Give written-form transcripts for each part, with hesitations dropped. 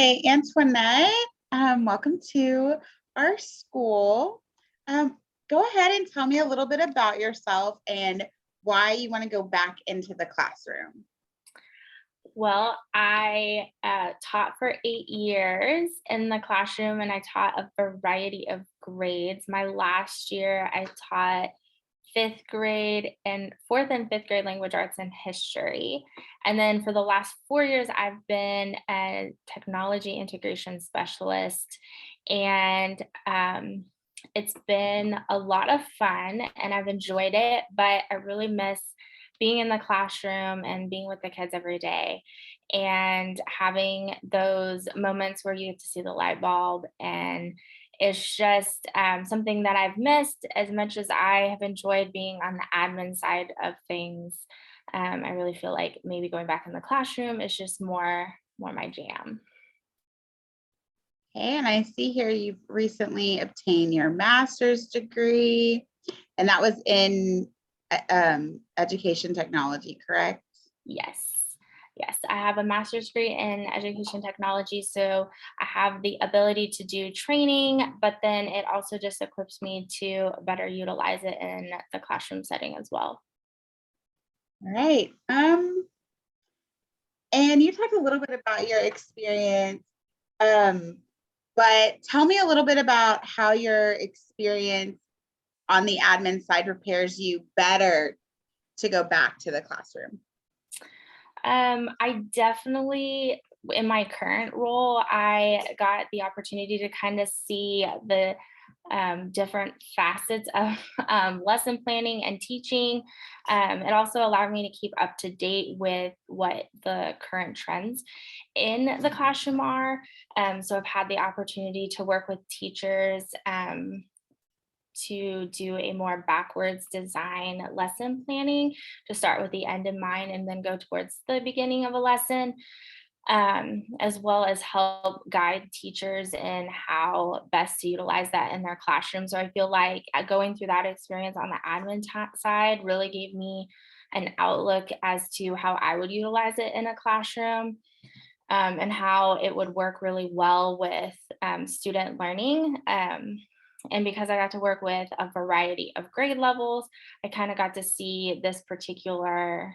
Hi, Antoinette. Welcome to our school. Go ahead and tell me a little bit about yourself and why you want to go back into the classroom. Well, I taught for 8 years in the classroom and I taught a variety of grades. My last year, I taught fifth grade and fourth and fifth grade language arts and history. And then for the last 4 years, I've been a technology integration specialist. And it's been a lot of fun and I've enjoyed it, but I really miss being in the classroom and being with the kids every day and having those moments where you get to see the light bulb. And it's just something that I've missed as much as I have enjoyed being on the admin side of things. I really feel like maybe going back in the classroom is just more my jam. Okay, and I see here you've recently obtained your master's degree, and that was in education technology, correct? Yes. Yes, I have a master's degree in education technology, so I have the ability to do training, but then it also just equips me to better utilize it in the classroom setting as well. All right. And you talked a little bit about your experience, um, but tell me a little bit about how your experience on the admin side prepares you better to go back to the classroom. I definitely, in my current role, I got the opportunity to kind of see the different facets of lesson planning and teaching. It also allowed me to keep up to date with what the current trends in the classroom are. So I've had the opportunity to work with teachers to do a more backwards design lesson planning, to start with the end in mind and then go towards the beginning of a lesson, as well as help guide teachers in how best to utilize that in their classroom. So I feel like going through that experience on the admin side really gave me an outlook as to how I would utilize it in a classroom. And how it would work really well with student learning. And because I got to work with a variety of grade levels, I kind of got to see this particular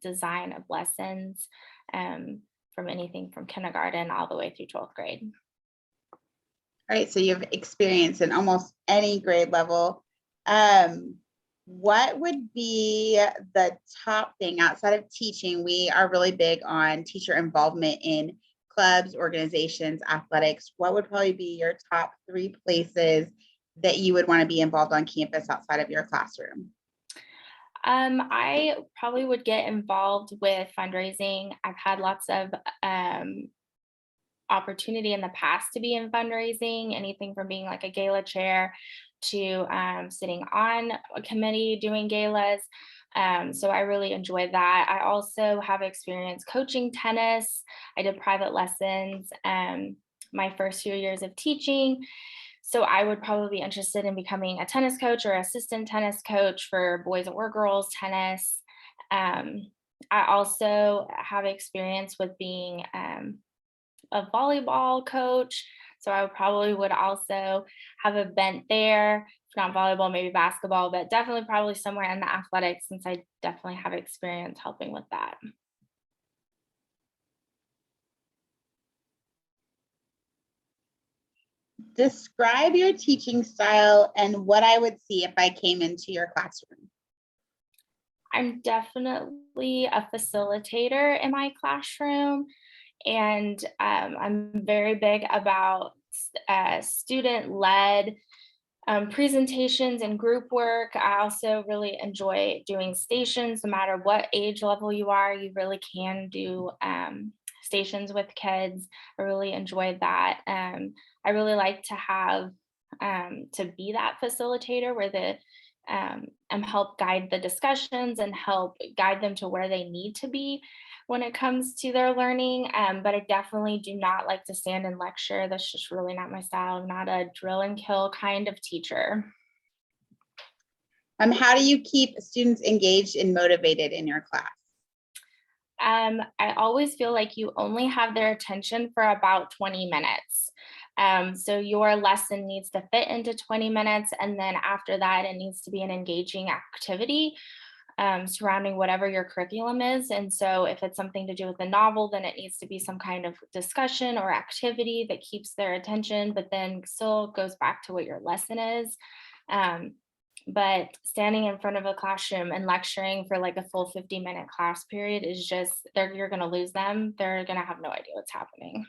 design of lessons from anything from kindergarten all the way through 12th grade. All right, so you've experienced in almost any grade level. What would be the top thing outside of teaching? We are really big on teacher involvement in clubs, organizations, athletics. What would probably be your top 3 places that you would want to be involved on campus outside of your classroom? I probably would get involved with fundraising. I've had lots of opportunity in the past to be in fundraising, anything from being like a gala chair to sitting on a committee doing galas. So I really enjoyed that. I also have experience coaching tennis. I did private lessons my first few years of teaching. So I would probably be interested in becoming a tennis coach or assistant tennis coach for boys or girls tennis. Um, I also have experience with being a volleyball coach. So I probably would also have a bent there, if not volleyball, maybe basketball, but definitely probably somewhere in the athletics since I definitely have experience helping with that. Describe your teaching style and what I would see if I came into your classroom. I'm definitely a facilitator in my classroom, and I'm very big about student-led presentations and group work. I also really enjoy doing stations, no matter what age level you are, you really can do stations with kids. I really enjoyed that. I really like to have to be that facilitator where the and help guide the discussions and help guide them to where they need to be when it comes to their learning. But I definitely do not like to stand and lecture. That's just really not my style. I'm not a drill and kill kind of teacher. How do you keep students engaged and motivated in your class? I always feel like you only have their attention for about 20 minutes. So your lesson needs to fit into 20 minutes, and then after that, it needs to be an engaging activity surrounding whatever your curriculum is. And so, if it's something to do with the novel, then it needs to be some kind of discussion or activity that keeps their attention, but then still goes back to what your lesson is. Um, but standing in front of a classroom and lecturing for like a full 50-minute class period is just, you're going to lose them. They're going to have no idea what's happening.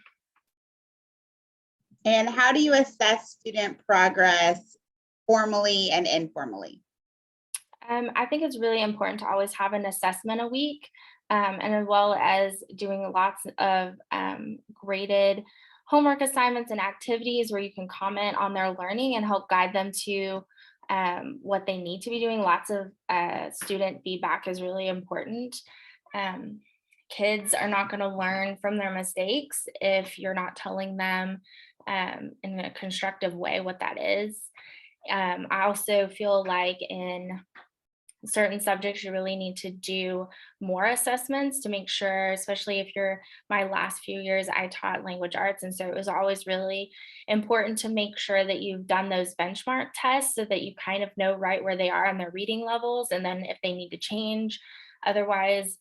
And how do you assess student progress formally and informally? I think it's really important to always have an assessment a week, and as well as doing lots of graded homework assignments and activities where you can comment on their learning and help guide them to what they need to be doing. Lots of student feedback is really important. Um, Kids are not going to learn from their mistakes if you're not telling them in a constructive way what that is. I also feel like in certain subjects you really need to do more assessments to make sure, especially if you're, my last few years I taught language arts, and so it was always really important to make sure that you've done those benchmark tests so that you kind of know right where they are on their reading levels, and then if they need to change. Otherwise,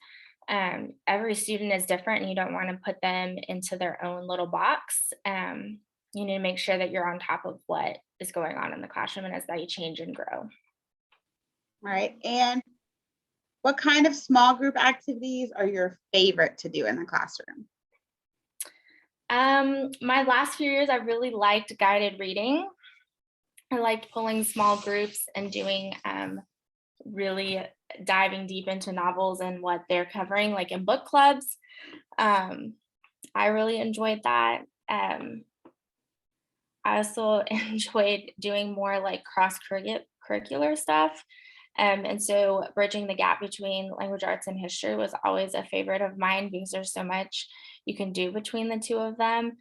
every student is different and you don't want to put them into their own little box. You need to make sure that you're on top of what is going on in the classroom and as they change and grow. Right. And what kind of small group activities are your favorite to do in the classroom? My last few years, I really liked guided reading. I liked pulling small groups and doing really diving deep into novels and what they're covering, like in book clubs. Um, I really enjoyed that. I also enjoyed doing more like cross curricular stuff. And so bridging the gap between language arts and history was always a favorite of mine because there's so much you can do between the two of them.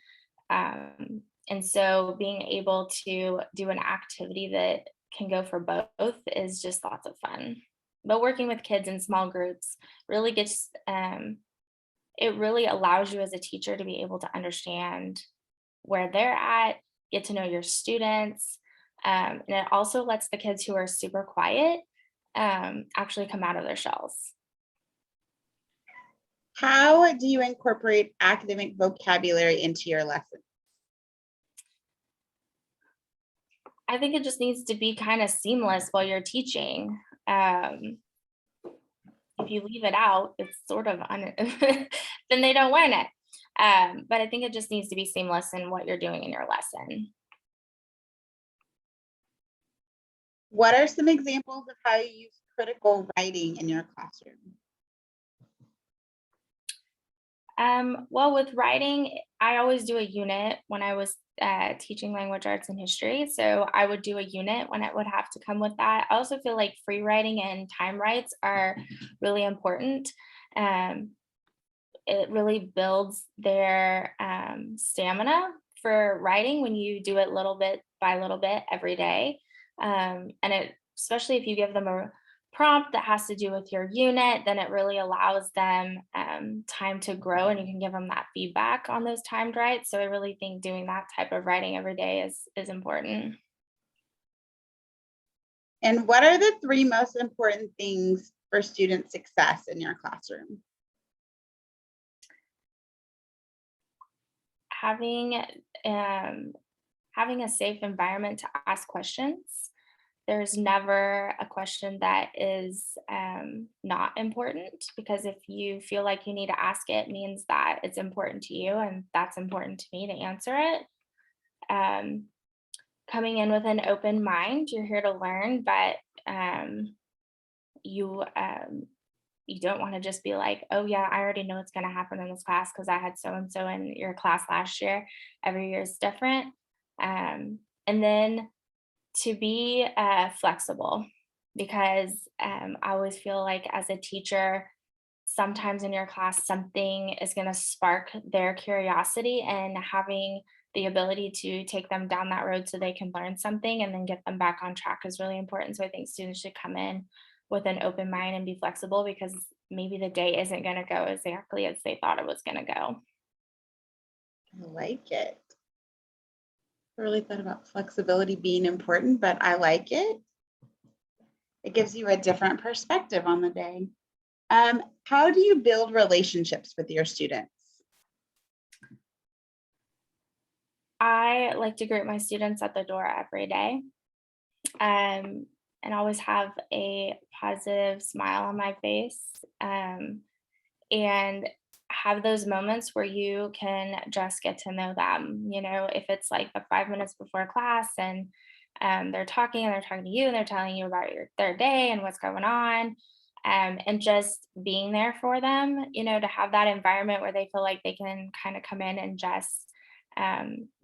And so being able to do an activity that can go for both is just lots of fun. But working with kids in small groups really gets, it really allows you as a teacher to be able to understand where they're at, get to know your students. And it also lets the kids who are super quiet actually come out of their shells. How do you incorporate academic vocabulary into your lesson? I think it just needs to be kind of seamless while you're teaching. If you leave it out, it's sort of then they don't learn it. But I think it just needs to be seamless in what you're doing in your lesson. What are some examples of how you use critical writing in your classroom? Well, with writing, I always do a unit when I was teaching language arts and history. So I would do a unit when it would have to come with that. I also feel like free writing and time writes are really important. Um, it really builds their stamina for writing when you do it little bit by little bit every day. And it, especially if you give them a prompt that has to do with your unit, then it really allows them time to grow and you can give them that feedback on those timed writes. So I really think doing that type of writing every day is important. And what are the three most important things for student success in your classroom? Having having a safe environment to ask questions. There's never a question that is not important, because if you feel like you need to ask it, means that it's important to you, and that's important to me to answer it. Um, Coming in with an open mind, you're here to learn, but you you don't want to just be like, oh yeah, I already know what's going to happen in this class because I had so and so in your class last year. Every year is different. And then to be flexible, because I always feel like as a teacher, sometimes in your class, something is going to spark their curiosity, and having the ability to take them down that road so they can learn something and then get them back on track is really important. So I think students should come in with an open mind and be flexible because maybe the day isn't going to go exactly as they thought it was going to go. I like it. I really thought about flexibility being important, but I like it. It gives you a different perspective on the day. How do you build relationships with your students? I like to greet my students at the door every day, and always have a positive smile on my face, and have those moments where you can just get to know them. If it's like the 5 minutes before class and they're talking to you and they're telling you about their day and what's going on, and just being there for them, to have that environment where they feel like they can kind of come in and just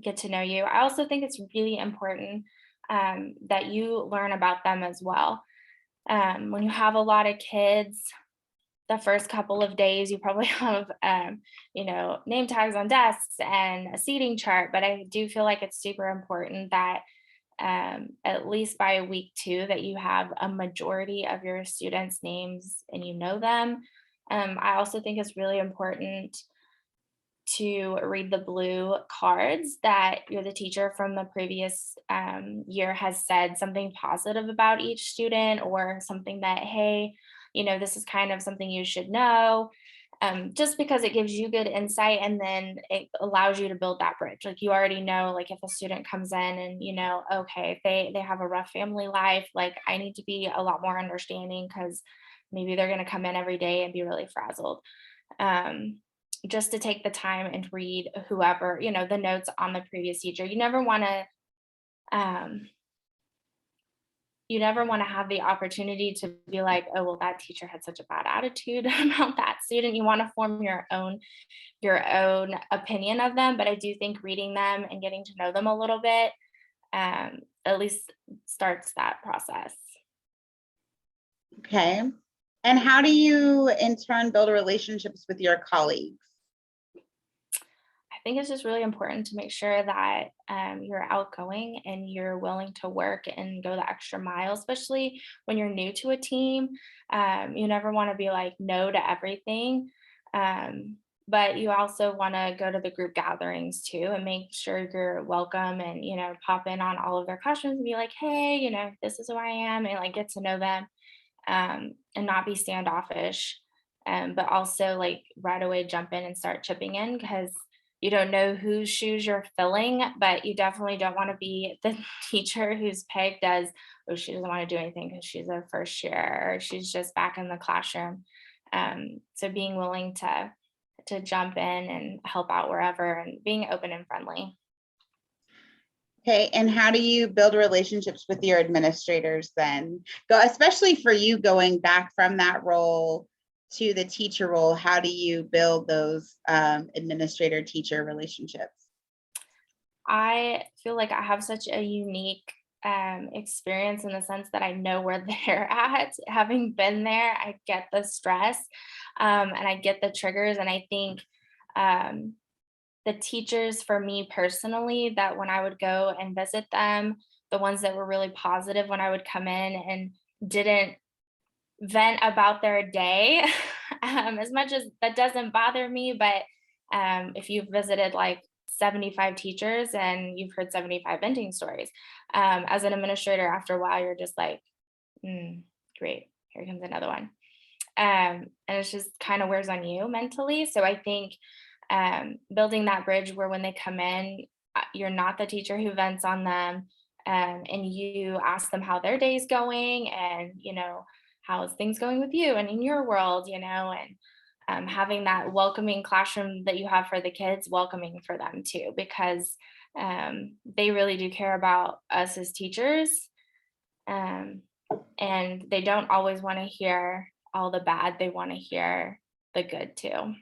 get to know you. I also think it's really important that you learn about them as well. When you have a lot of kids, the first couple of days, you probably have, name tags on desks and a seating chart. But I do feel like it's super important that at least by week 2, that you have a majority of your students' names and you know them. I also think it's really important to read the blue cards that you're the teacher from the previous year has said something positive about each student, or something that, hey, this is kind of something you should know, just because it gives you good insight, and then it allows you to build that bridge. Like, you already know, like, if a student comes in and okay, if they have a rough family life, like, I need to be a lot more understanding because maybe they're going to come in every day and be really frazzled. um, just to take the time and read whoever, the notes on the previous teacher. Um, you never want to have the opportunity to be like, oh, well, that teacher had such a bad attitude about that student. You want to form your own opinion of them. But I do think reading them and getting to know them a little bit, at least starts that process. Okay. And how do you in turn build relationships with your colleagues? I think it's just really important to make sure that you're outgoing and you're willing to work and go the extra mile, especially when you're new to a team. You never want to be like no to everything. Um, but you also want to go to the group gatherings too and make sure you're welcome, and, pop in on all of their questions and be like, hey, this is who I am, and like get to know them, and not be standoffish. But also, like, right away jump in and start chipping in, because you don't know whose shoes you're filling, but you definitely don't want to be the teacher who's pegged as, oh, she doesn't want to do anything because she's a first year, or she's just back in the classroom. So being willing to jump in and help out wherever, and being open and friendly. Okay, and how do you build relationships with your administrators then? Especially for you going back from that role to the teacher role, how do you build those administrator teacher relationships? I feel like I have such a unique experience in the sense that I know where they're at. Having been there, I get the stress, and I get the triggers. And I think um, the teachers, for me personally, that when I would go and visit them, the ones that were really positive when I would come in and didn't vent about their day, as much as that doesn't bother me, but if you've visited like 75 teachers and you've heard 75 venting stories, as an administrator, after a while, you're just like, "Mm, great, here comes another one." And it's just kind of wears on you mentally. So I think building that bridge where when they come in, you're not the teacher who vents on them, and you ask them how their day's going, and how's things going with you and in your world, and having that welcoming classroom that you have for the kids, welcoming for them too, because they really do care about us as teachers, um, and they don't always want to hear all the bad. They want to hear the good too.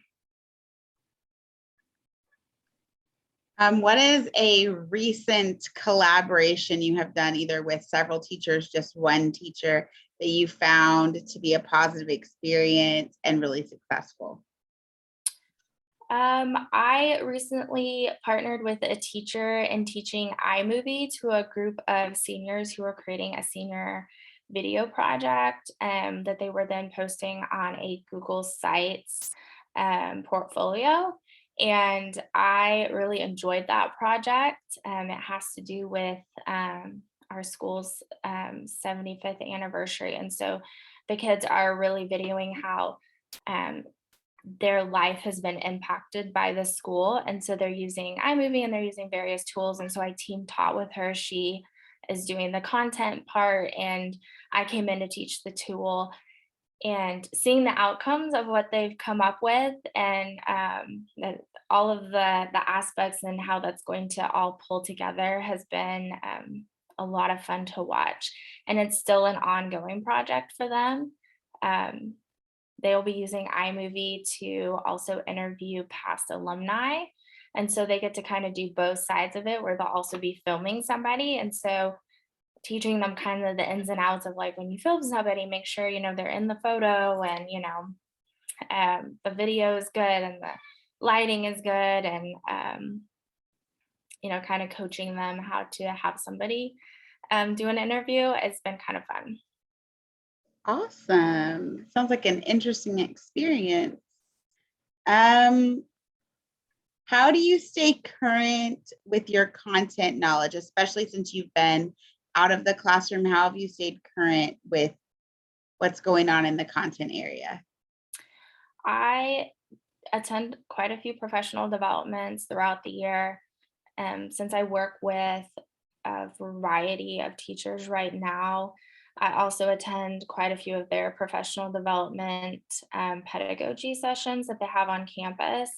What is a recent collaboration you have done either with several teachers, just one teacher, that you found to be a positive experience and really successful? I recently partnered with a teacher in teaching iMovie to a group of seniors who are creating a senior video project that they were then posting on a Google Sites portfolio. And I really enjoyed that project. It has to do with our school's 75th anniversary. And so the kids are really videoing how um, their life has been impacted by the school. And so they're using iMovie and they're using various tools. And so I team taught with her. She is doing the content part, and I came in to teach the tool, and seeing the outcomes of what they've come up with, and all of the aspects and how that's going to all pull together has been a lot of fun to watch. And it's still an ongoing project for them. Um, they'll be using iMovie to also interview past alumni. And so they get to kind of do both sides of it, where they'll also be filming somebody. And so teaching them kind of the ins and outs of like when you film somebody, make sure, they're in the photo, and, the video is good and the lighting is good, and, kind of coaching them how to have somebody do an interview. It's been kind of fun. Awesome. Sounds like an interesting experience. Um, how do you stay current with your content knowledge, especially since you've been out of the classroom? How have you stayed current with what's going on in the content area? I attend quite a few professional developments throughout the year. Since I work with a variety of teachers right now, I also attend quite a few of their professional development pedagogy sessions that they have on campus,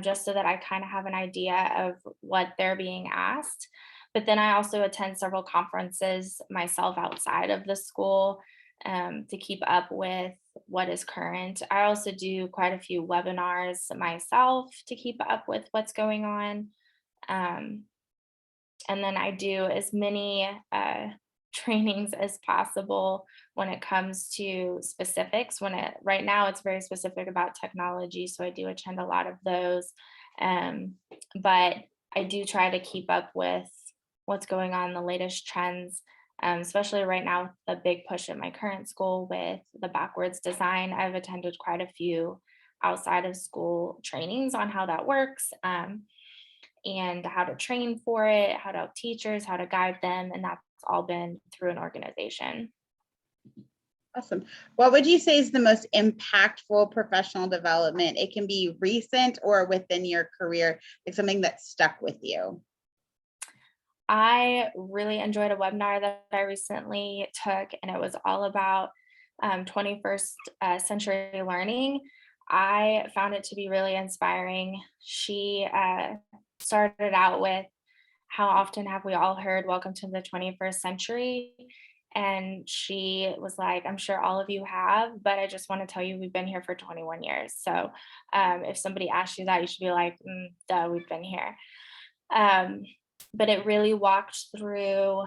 just so that I kind of have an idea of what they're being asked. But then I also attend several conferences myself outside of the school to keep up with what is current. I also do quite a few webinars myself to keep up with what's going on. Um, and then I do as many trainings as possible when it comes to specifics. Right now it's very specific about technology, so I do attend a lot of those. But I do try to keep up with what's going on, the latest trends, especially right now with the big push at my current school with the backwards design. I've attended quite a few outside of school trainings on how that works. And how to train for it, how to help teachers, how to guide them. And that's all been through an organization. Awesome. What would you say is the most impactful professional development? It can be recent or within your career, like something that stuck with you. I really enjoyed a webinar that I recently took, and it was all about 21st century learning. I found it to be really inspiring. She started out with, how often have we all heard welcome to the 21st century? And she was like, I'm sure all of you have, but I just want to tell you, we've been here for 21 years. So if somebody asks you that, you should be like, duh, we've been here. But it really walked through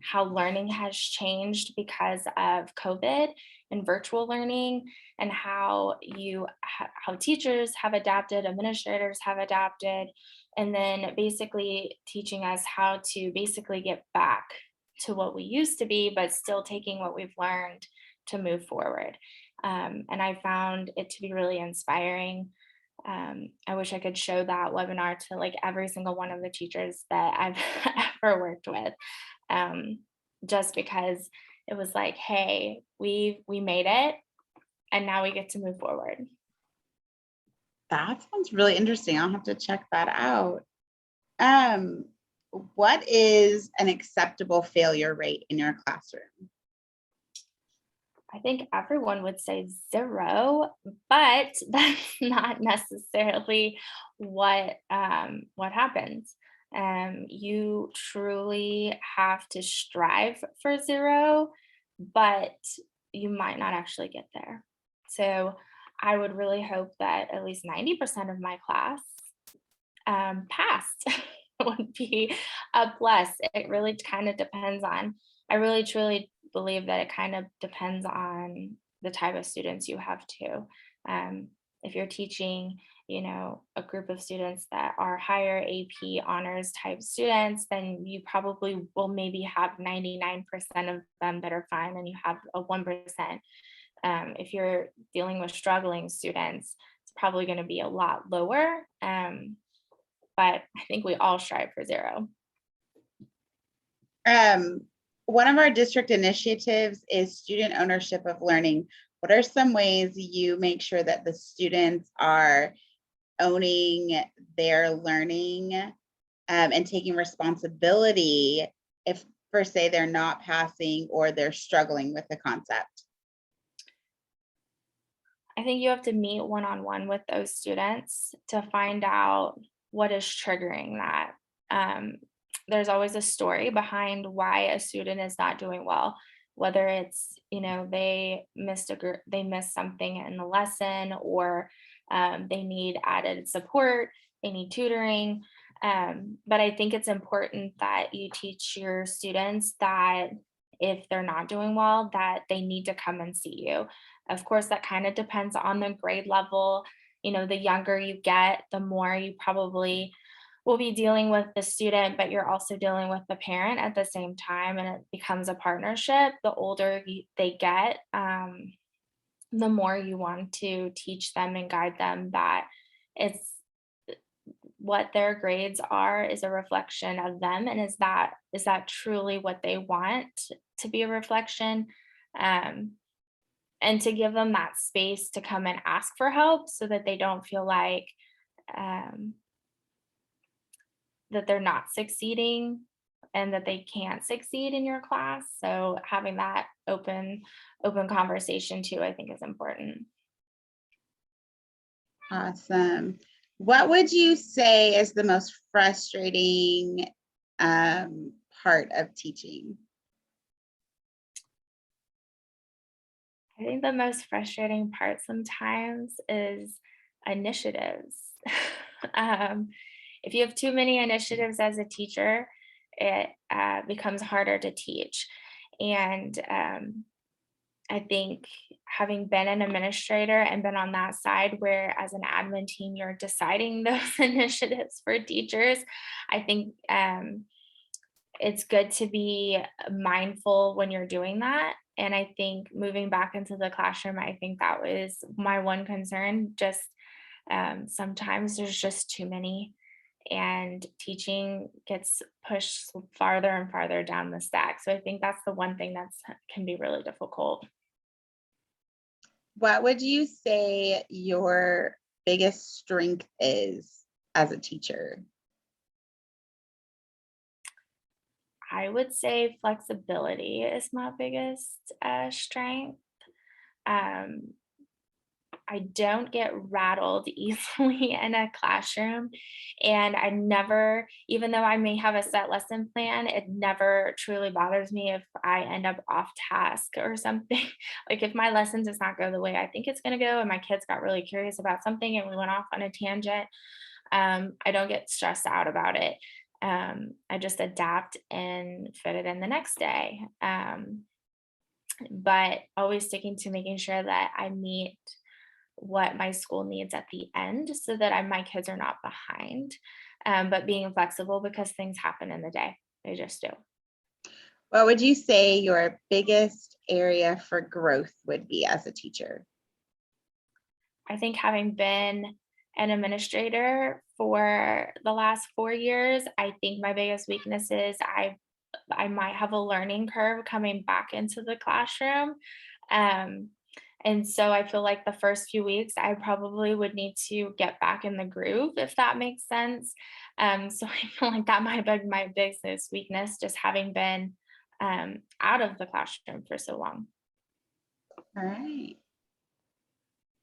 how learning has changed because of COVID and virtual learning, and how how teachers have adapted, administrators have adapted, and then basically teaching us how to basically get back to what we used to be, but still taking what we've learned to move forward. And I found it to be really inspiring. I wish I could show that webinar to like every single one of the teachers that I've ever worked with, just because it was like, hey, we made it, and now we get to move forward. That sounds really interesting. I'll have to check that out. Um, what is an acceptable failure rate in your classroom? I think everyone would say 0, but that's not necessarily what happens. You truly have to strive for 0, but you might not actually get there. So I would really hope that at least 90% of my class passed would be a plus. It really kind of depends on, I really truly believe that it kind of depends on the type of students you have too. If you're teaching, a group of students that are higher AP honors type students, then you probably will maybe have 99% of them that are fine, and you have a 1%. If you're dealing with struggling students, it's probably going to be a lot lower. But I think we all strive for zero. One of our district initiatives is student ownership of learning. What are some ways you make sure that the students are owning their learning and taking responsibility if, per se, they're not passing or they're struggling with the concept? I think you have to meet one-on-one with those students to find out what is triggering that. There's always a story behind why a student is not doing well, whether it's, they missed something in the lesson, or they need added support, they need tutoring. But I think it's important that you teach your students that if they're not doing well, that they need to come and see you. Of course, that kind of depends on the grade level. The younger you get, the more you probably will be dealing with the student, but you're also dealing with the parent at the same time, and it becomes a partnership. The older they get, the more you want to teach them and guide them that it's what their grades are is a reflection of them, and is that truly what they want to be a reflection. And to give them that space to come and ask for help, so that they don't feel like that they're not succeeding and that they can't succeed in your class. So having that open conversation too, I think, is important. Awesome. What would you say is the most frustrating part of teaching? I think the most frustrating part sometimes is initiatives. If you have too many initiatives as a teacher, it becomes harder to teach. And I think, having been an administrator and been on that side where, as an admin team, you're deciding those initiatives for teachers, I think it's good to be mindful when you're doing that. And I think moving back into the classroom, I think that was my one concern. Just sometimes there's just too many, and teaching gets pushed farther and farther down the stack. So I think that's the one thing can be really difficult. What would you say your biggest strength is as a teacher? I would say flexibility is my biggest strength. Um, I don't get rattled easily in a classroom. And I never, even though I may have a set lesson plan, it never truly bothers me if I end up off task or something. Like, if my lesson does not go the way I think it's going to go, and my kids got really curious about something and we went off on a tangent, I don't get stressed out about it. I just adapt and fit it in the next day. But always sticking to making sure that I meet what my school needs at the end, so that my kids are not behind. But being flexible, because things happen in the day. They just do. What would you say your biggest area for growth would be as a teacher? I think, having been an administrator for the last 4 years, I think my biggest weakness is I might have a learning curve coming back into the classroom. Um, and so I feel like the first few weeks I probably would need to get back in the groove, if that makes sense. So I feel like that might be my biggest weakness, just having been out of the classroom for so long. All right.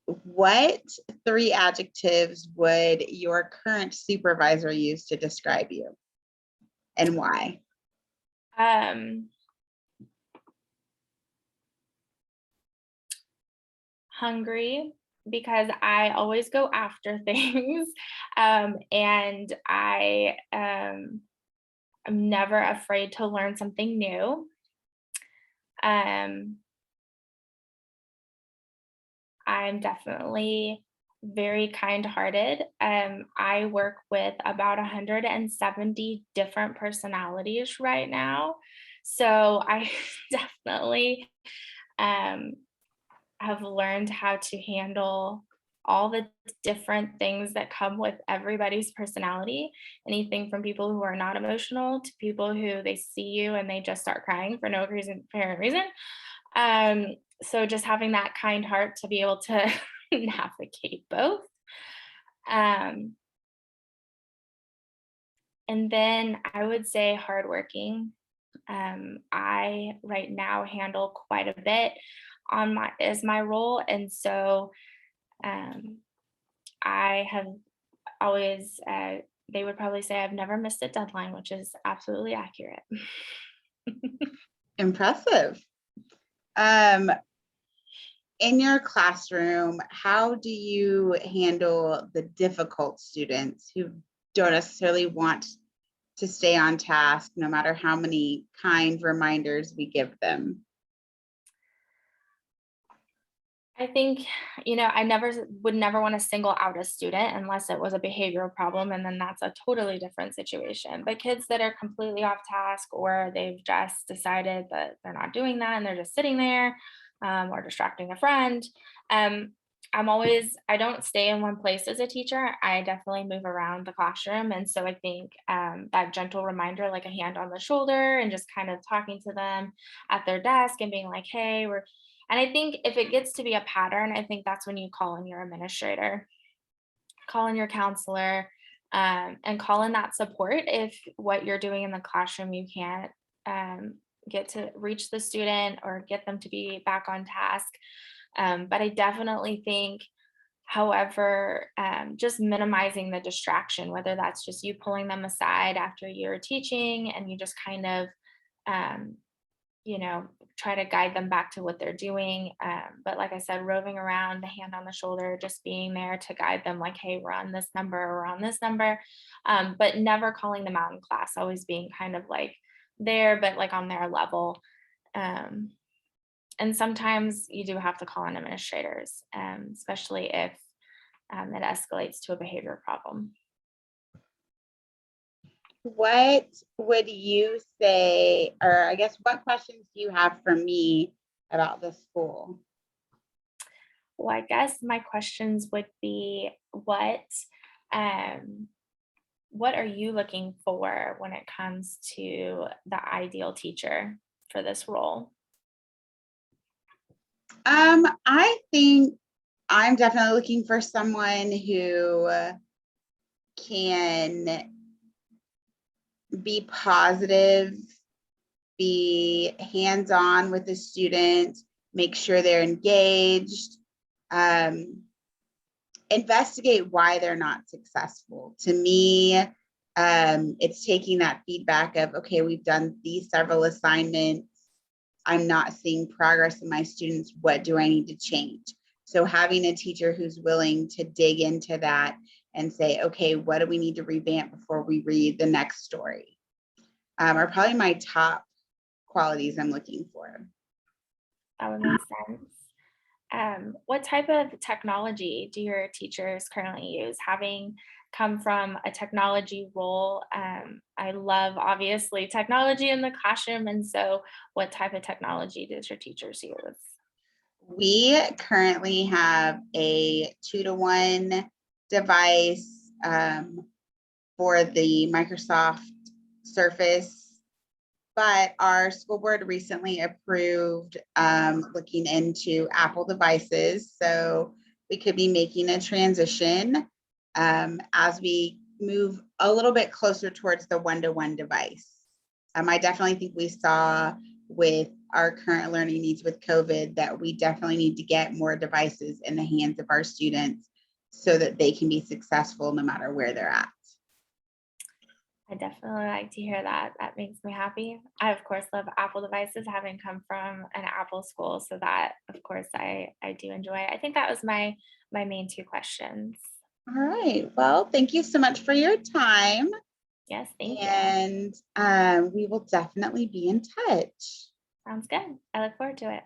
What 3 adjectives would your current supervisor use to describe you, and why? Um, Hungry, because I always go after things. And I'm never afraid to learn something new. Um, I'm definitely very kind-hearted. I work with about 170 different personalities right now. So I definitely um, have learned how to handle all the different things that come with everybody's personality. Anything from people who are not emotional to people who they see you and they just start crying for no reason, apparent reason. Um, so just having that kind heart to be able to navigate both. Um, and then I would say hardworking. I right now handle quite a bit on my as my role, and so um, I have always. They would probably say I've never missed a deadline, which is absolutely accurate. Impressive. Um, in your classroom, how do you handle the difficult students who don't necessarily want to stay on task, no matter how many kind reminders we give them? I think, I would never want to single out a student unless it was a behavioral problem, and then that's a totally different situation. But kids that are completely off task or they've just decided that they're not doing that and they're just sitting there or distracting a friend, um, I don't stay in one place as a teacher. I definitely move around the classroom. And so I think that gentle reminder, like a hand on the shoulder and just kind of talking to them at their desk and being like, hey, and I think if it gets to be a pattern, I think that's when you call in your administrator, call in your counselor, and call in that support if what you're doing in the classroom you can't get to reach the student or get them to be back on task. But I definitely think, however, just minimizing the distraction, whether that's just you pulling them aside after you're teaching and you just kind of um, try to guide them back to what they're doing. But like I said, roving around, the hand on the shoulder, just being there to guide them, like, hey, we're on this number, we're on this number. But never calling them out in class, always being kind of like there, but like on their level. Um, and sometimes you do have to call on administrators, especially if it escalates to a behavior problem. What would you say, or I guess, what questions do you have for me about the school? Well, I guess my questions would be um, what are you looking for when it comes to the ideal teacher for this role? I think I'm definitely looking for someone who can be positive, be hands-on with the student, make sure they're engaged, um, investigate why they're not successful. To me, it's taking that feedback of, okay, we've done these several assignments. I'm not seeing progress in my students. What do I need to change? So having a teacher who's willing to dig into that and say, okay, what do we need to revamp before we read the next story? Are probably my top qualities I'm looking for. That would make sense. What type of technology do your teachers currently use? Having come from a technology role, I love obviously technology in the classroom. And so, what type of technology does your teachers use? We currently have a 2-to-1 device for the Microsoft Surface, but our school board recently approved looking into Apple devices. So we could be making a transition as we move a little bit closer towards the 1-to-1 device. I definitely think we saw with our current learning needs with COVID that we definitely need to get more devices in the hands of our students so that they can be successful no matter where they're at. I definitely like to hear that. That makes me happy. I, of course, love Apple devices, having come from an Apple school. So that, of course, I do enjoy. I think that was my main two questions. All right. Well, thank you so much for your time. Yes, thank you. And we will definitely be in touch. Sounds good. I look forward to it.